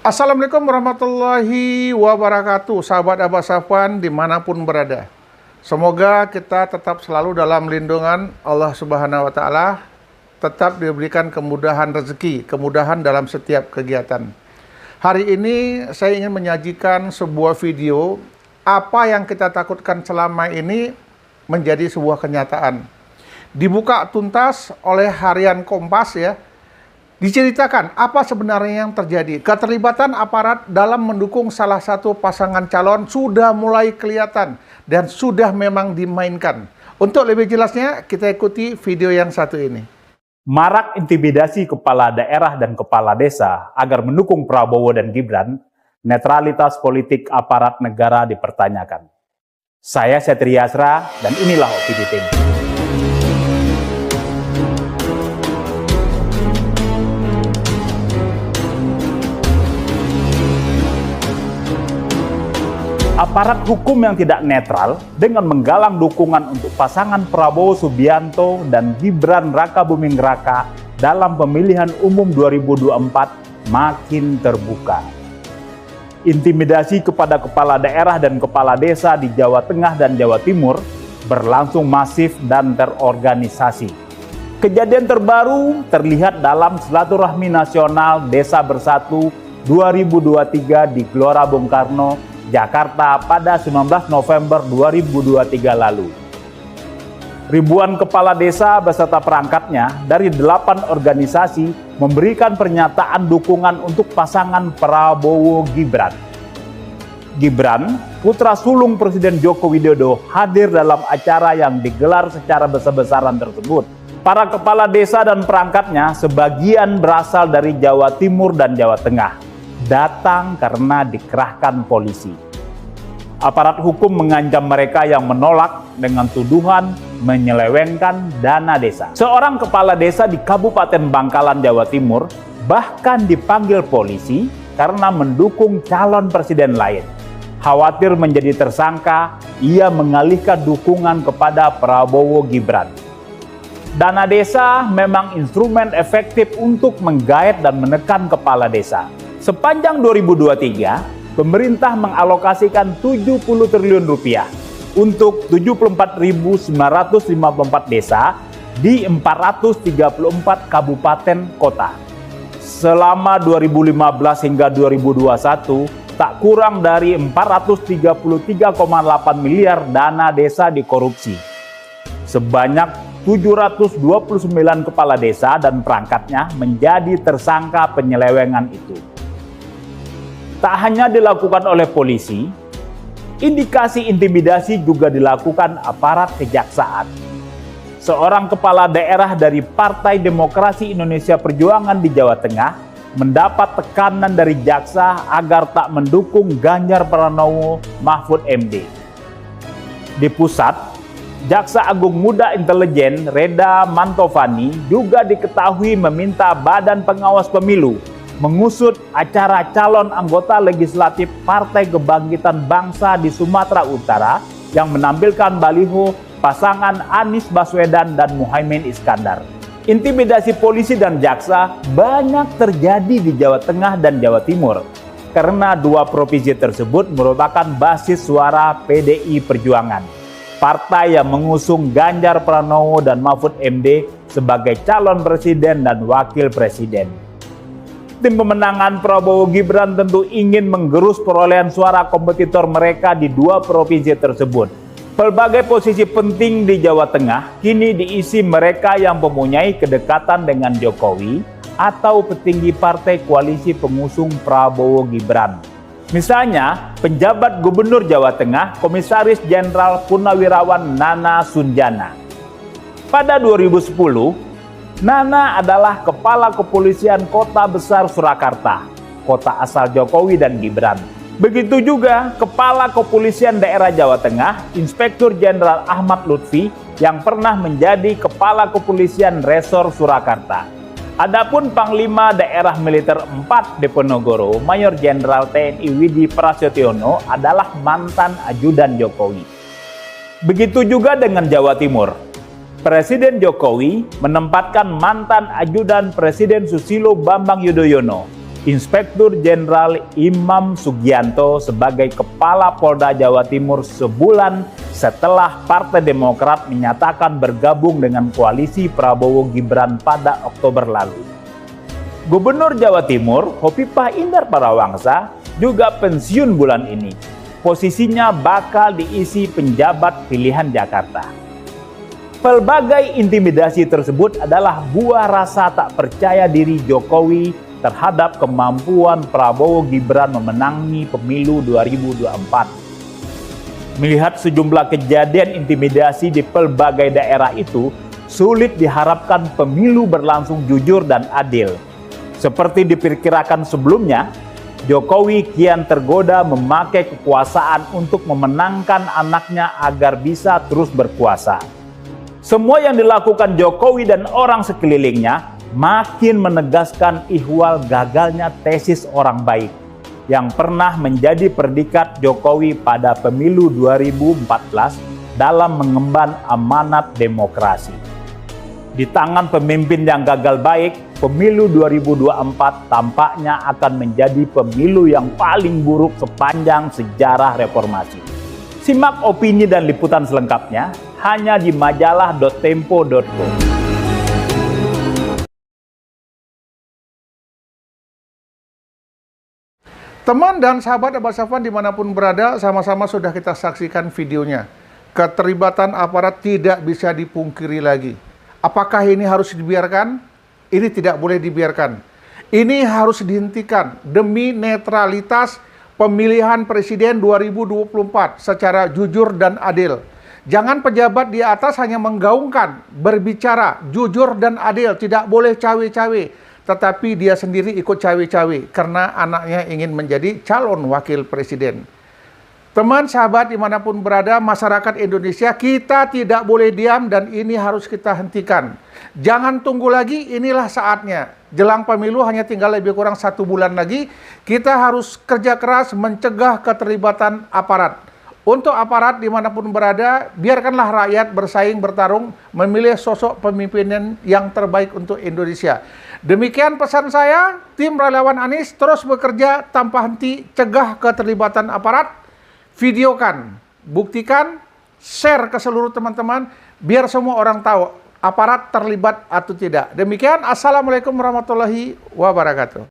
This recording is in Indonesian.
Assalamualaikum warahmatullahi wabarakatuh, sahabat Abah Safwan dimanapun berada. Semoga kita tetap selalu dalam lindungan Allah Subhanahu wa Ta'ala, tetap diberikan kemudahan rezeki, kemudahan dalam setiap kegiatan. Hari ini saya ingin menyajikan sebuah video apa yang kita takutkan selama ini menjadi sebuah kenyataan. Dibuka tuntas oleh harian Kompas ya. Diceritakan apa sebenarnya yang terjadi. Keterlibatan aparat dalam mendukung salah satu pasangan calon sudah mulai kelihatan dan sudah memang dimainkan. Untuk lebih jelasnya, kita ikuti video yang satu ini. Marak intimidasi kepala daerah dan kepala desa agar mendukung Prabowo dan Gibran, netralitas politik aparat negara dipertanyakan. Saya Setria Asra dan inilah Opini Tempo. Aparat hukum yang tidak netral dengan menggalang dukungan untuk pasangan Prabowo Subianto dan Gibran Rakabuming Raka dalam pemilihan umum 2024 makin terbuka. Intimidasi kepada kepala daerah dan kepala desa di Jawa Tengah dan Jawa Timur berlangsung masif dan terorganisasi. Kejadian terbaru terlihat dalam Silaturahmi Nasional Desa Bersatu 2023 di Gelora Bung Karno, Jakarta pada 19 November 2023 lalu. Ribuan kepala desa beserta perangkatnya dari 8 organisasi memberikan pernyataan dukungan untuk pasangan Prabowo-Gibran. Gibran, putra sulung Presiden Joko Widodo, hadir dalam acara yang digelar secara besar-besaran tersebut. Para kepala desa dan perangkatnya sebagian berasal dari Jawa Timur dan Jawa Tengah, datang karena dikerahkan polisi. Aparat hukum mengancam mereka yang menolak dengan tuduhan menyelewengkan dana desa. Seorang kepala desa di Kabupaten Bangkalan, Jawa Timur bahkan dipanggil polisi karena mendukung calon presiden lain. Khawatir menjadi tersangka, ia mengalihkan dukungan kepada Prabowo Gibran. Dana desa memang instrumen efektif untuk menggait dan menekan kepala desa. Sepanjang 2023, pemerintah mengalokasikan 70 triliun rupiah untuk 74.954 desa di 434 kabupaten kota. Selama 2015 hingga 2021, tak kurang dari 433,8 miliar dana desa dikorupsi. Sebanyak 729 kepala desa dan perangkatnya menjadi tersangka penyelewengan itu. Tak hanya dilakukan oleh polisi, indikasi intimidasi juga dilakukan aparat kejaksaan. Seorang kepala daerah dari Partai Demokrasi Indonesia Perjuangan di Jawa Tengah mendapat tekanan dari jaksa agar tak mendukung Ganjar Pranowo Mahfud MD. Di pusat, Jaksa Agung Muda Intelijen Reda Mantovani juga diketahui meminta Badan Pengawas Pemilu mengusut acara calon anggota legislatif Partai Kebangkitan Bangsa di Sumatera Utara yang menampilkan baliho pasangan Anies Baswedan dan Muhaimin Iskandar. Intimidasi polisi dan jaksa banyak terjadi di Jawa Tengah dan Jawa Timur karena dua provinsi tersebut merupakan basis suara PDI Perjuangan, partai yang mengusung Ganjar Pranowo dan Mahfud MD sebagai calon presiden dan wakil presiden. Tim pemenangan Prabowo Gibran tentu ingin menggerus perolehan suara kompetitor mereka di dua provinsi tersebut. Berbagai posisi penting di Jawa Tengah kini diisi mereka yang mempunyai kedekatan dengan Jokowi atau petinggi partai koalisi pengusung Prabowo Gibran. Misalnya, penjabat Gubernur Jawa Tengah, Komisaris Jenderal Purnawirawan Nana Sunjana. Pada 2010, Nana adalah Kepala Kepolisian Kota Besar Surakarta, kota asal Jokowi dan Gibran. Begitu juga Kepala Kepolisian Daerah Jawa Tengah, Inspektur Jenderal Ahmad Lutfi, yang pernah menjadi Kepala Kepolisian Resor Surakarta. Adapun Panglima Daerah Militer 4 Diponegoro, Mayor Jenderal TNI Widi Prasetyono adalah mantan ajudan Jokowi. Begitu juga dengan Jawa Timur. Presiden Jokowi menempatkan mantan ajudan Presiden Susilo Bambang Yudhoyono Inspektur Jenderal Imam Sugianto sebagai Kepala Polda Jawa Timur sebulan setelah Partai Demokrat menyatakan bergabung dengan koalisi Prabowo Gibran pada Oktober lalu. Gubernur Jawa Timur, Hovifah Indar Parawangsa, juga pensiun bulan ini. Posisinya bakal diisi penjabat pilihan Jakarta. Pelbagai intimidasi tersebut adalah buah rasa tak percaya diri Jokowi terhadap kemampuan Prabowo Gibran memenangi pemilu 2024. Melihat sejumlah kejadian intimidasi di pelbagai daerah itu, sulit diharapkan pemilu berlangsung jujur dan adil. Seperti diperkirakan sebelumnya, Jokowi kian tergoda memakai kekuasaan untuk memenangkan anaknya agar bisa terus berkuasa. Semua yang dilakukan Jokowi dan orang sekelilingnya makin menegaskan ihwal gagalnya tesis orang baik yang pernah menjadi predikat Jokowi pada pemilu 2014 dalam mengemban amanat demokrasi. Di tangan pemimpin yang gagal baik, pemilu 2024 tampaknya akan menjadi pemilu yang paling buruk sepanjang sejarah reformasi. Simak opini dan liputan selengkapnya hanya di majalah.tempo.co. Teman dan sahabat Abah Safwan dimanapun berada, sama-sama sudah kita saksikan videonya. Keterlibatan aparat tidak bisa dipungkiri lagi. Apakah ini harus dibiarkan? Ini tidak boleh dibiarkan. Ini harus dihentikan demi netralitas pemilihan presiden 2024 secara jujur dan adil. Jangan pejabat di atas hanya menggaungkan, berbicara jujur dan adil, tidak boleh cawe-cawe. Tetapi dia sendiri ikut cawe-cawe karena anaknya ingin menjadi calon wakil presiden. Teman, sahabat dimanapun berada, masyarakat Indonesia, kita tidak boleh diam dan ini harus kita hentikan. Jangan tunggu lagi, inilah saatnya. Jelang pemilu hanya tinggal lebih kurang 1 bulan lagi, kita harus kerja keras mencegah keterlibatan aparat. Untuk aparat dimanapun berada, biarkanlah rakyat bersaing, bertarung, memilih sosok pemimpinan yang terbaik untuk Indonesia. Demikian pesan saya, tim relawan Anies terus bekerja tanpa henti, cegah keterlibatan aparat. Videokan, buktikan, share ke seluruh teman-teman, biar semua orang tahu aparat terlibat atau tidak. Demikian, Assalamualaikum warahmatullahi wabarakatuh.